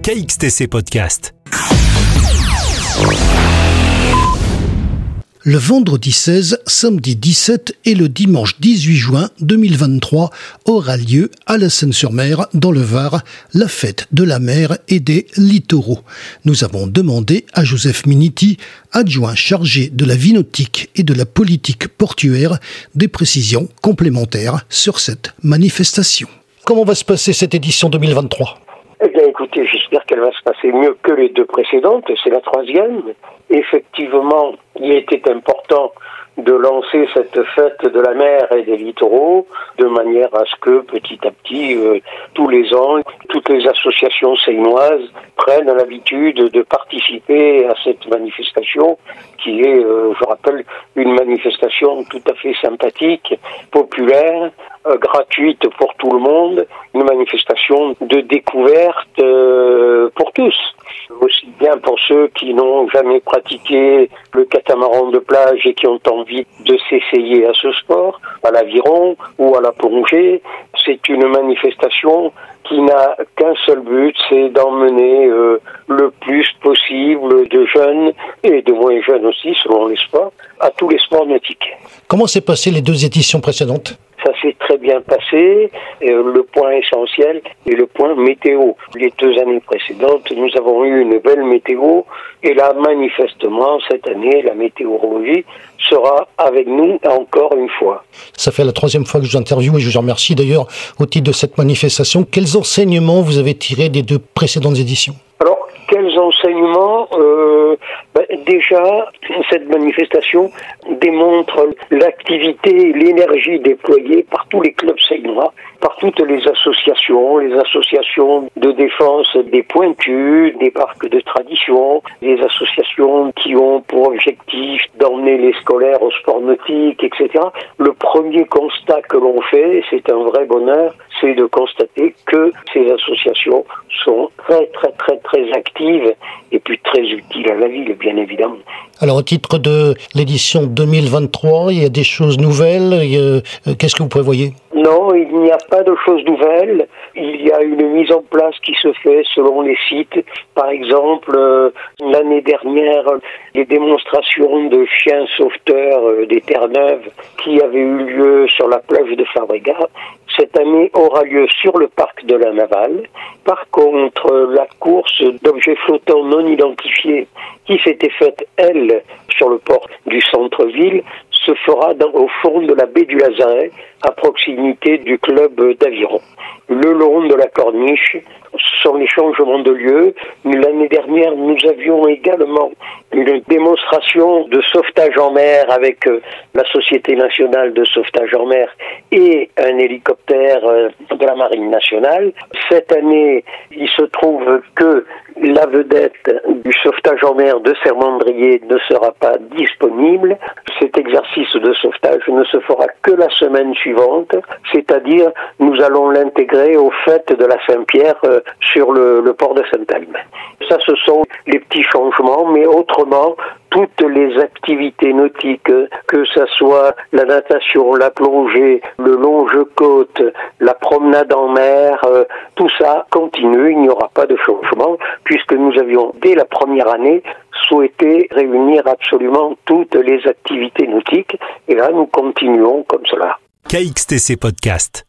KXTC Podcast. Le vendredi 16, samedi 17 et le dimanche 18 juin 2023 aura lieu à la Seine-sur-Mer, dans le Var, la fête de la mer et des littoraux. Nous avons demandé à Joseph Miniti, adjoint chargé de la vie nautique et de la politique portuaire, des précisions complémentaires sur cette manifestation. Comment va se passer cette édition 2023 ? Eh bien, écoutez, j'espère qu'elle va se passer mieux que les deux précédentes. C'est la troisième. Effectivement, il était important de lancer cette fête de la mer et des littoraux de manière à ce que, petit à petit, tous les ans, toutes les associations séinoises prennent l'habitude de participer à cette manifestation qui est, je rappelle, une manifestation tout à fait sympathique, populaire, gratuite pour tout le monde, une manifestation de découverte pour tous. Aussi bien pour ceux qui n'ont jamais pratiqué le catamaran de plage et qui ont envie de s'essayer à ce sport, à l'aviron ou à la plongée. C'est une manifestation qui n'a qu'un seul but, c'est d'emmener le plus possible de jeunes et de moins jeunes aussi, selon les sports, à tous les sports nautiques. Comment s'est passé les deux éditions précédentes ? Ça s'est très bien passé. Le point essentiel est le point météo. Les 2 années précédentes, nous avons eu une belle météo. Et là, manifestement, cette année, la météorologie sera avec nous encore une fois. Ça fait la 3e fois que je vous interviewe et je vous remercie d'ailleurs au titre de cette manifestation. Quels enseignements vous avez tirés des 2 précédentes éditions ? Alors, quels enseignements déjà, cette manifestation démontre l'activité et l'énergie déployée par tous les clubs séinois, par toutes les associations de défense des pointus, des parcs de tradition, des associations qui ont pour objectif d'emmener les scolaires au sport nautique, etc. Le premier constat que l'on fait, c'est un vrai bonheur, c'est de constater que ces associations sont très actives et puis très utiles à la ville, bien évidemment. Alors, au titre de l'édition 2023, il y a des choses nouvelles. Qu'est-ce que vous prévoyez ? Non, il n'y a pas de choses nouvelles. Il y a une mise en place qui se fait selon les sites. Par exemple, l'année dernière, les démonstrations de chiens sauveteurs des Terre-Neuve qui avaient eu lieu sur la plage de Fabregat, cette année aura lieu sur le parc de la Navale. Par contre, la course d'objets flottants non identifiés qui s'était faite, elle, sur le port du centre-ville, se fera au fond de la baie du Lazaret, à proximité du club d'aviron. Le long de la corniche, ce sont les changements de lieu. L'année dernière, nous avions également une démonstration de sauvetage en mer avec la Société nationale de sauvetage en mer et un hélicoptère de la Marine nationale. Cette année, il se trouve que la vedette du sauvetage en mer de Sermandrier ne sera pas disponible. Cet exercice de sauvetage ne se fera que la semaine suivante, c'est-à-dire nous allons l'intégrer au fait de la Saint-Pierre sur le port de Saint-Elme. Ça, ce sont les petits changements, mais autrement, toutes les activités nautiques, que ça soit la natation, la plongée, le longe-côte, la promenade en mer, tout ça continue, il n'y aura pas de changement, puisque nous avions, dès la première année, souhaité réunir absolument toutes les activités nautiques, et là, nous continuons comme cela. KXTC Podcast.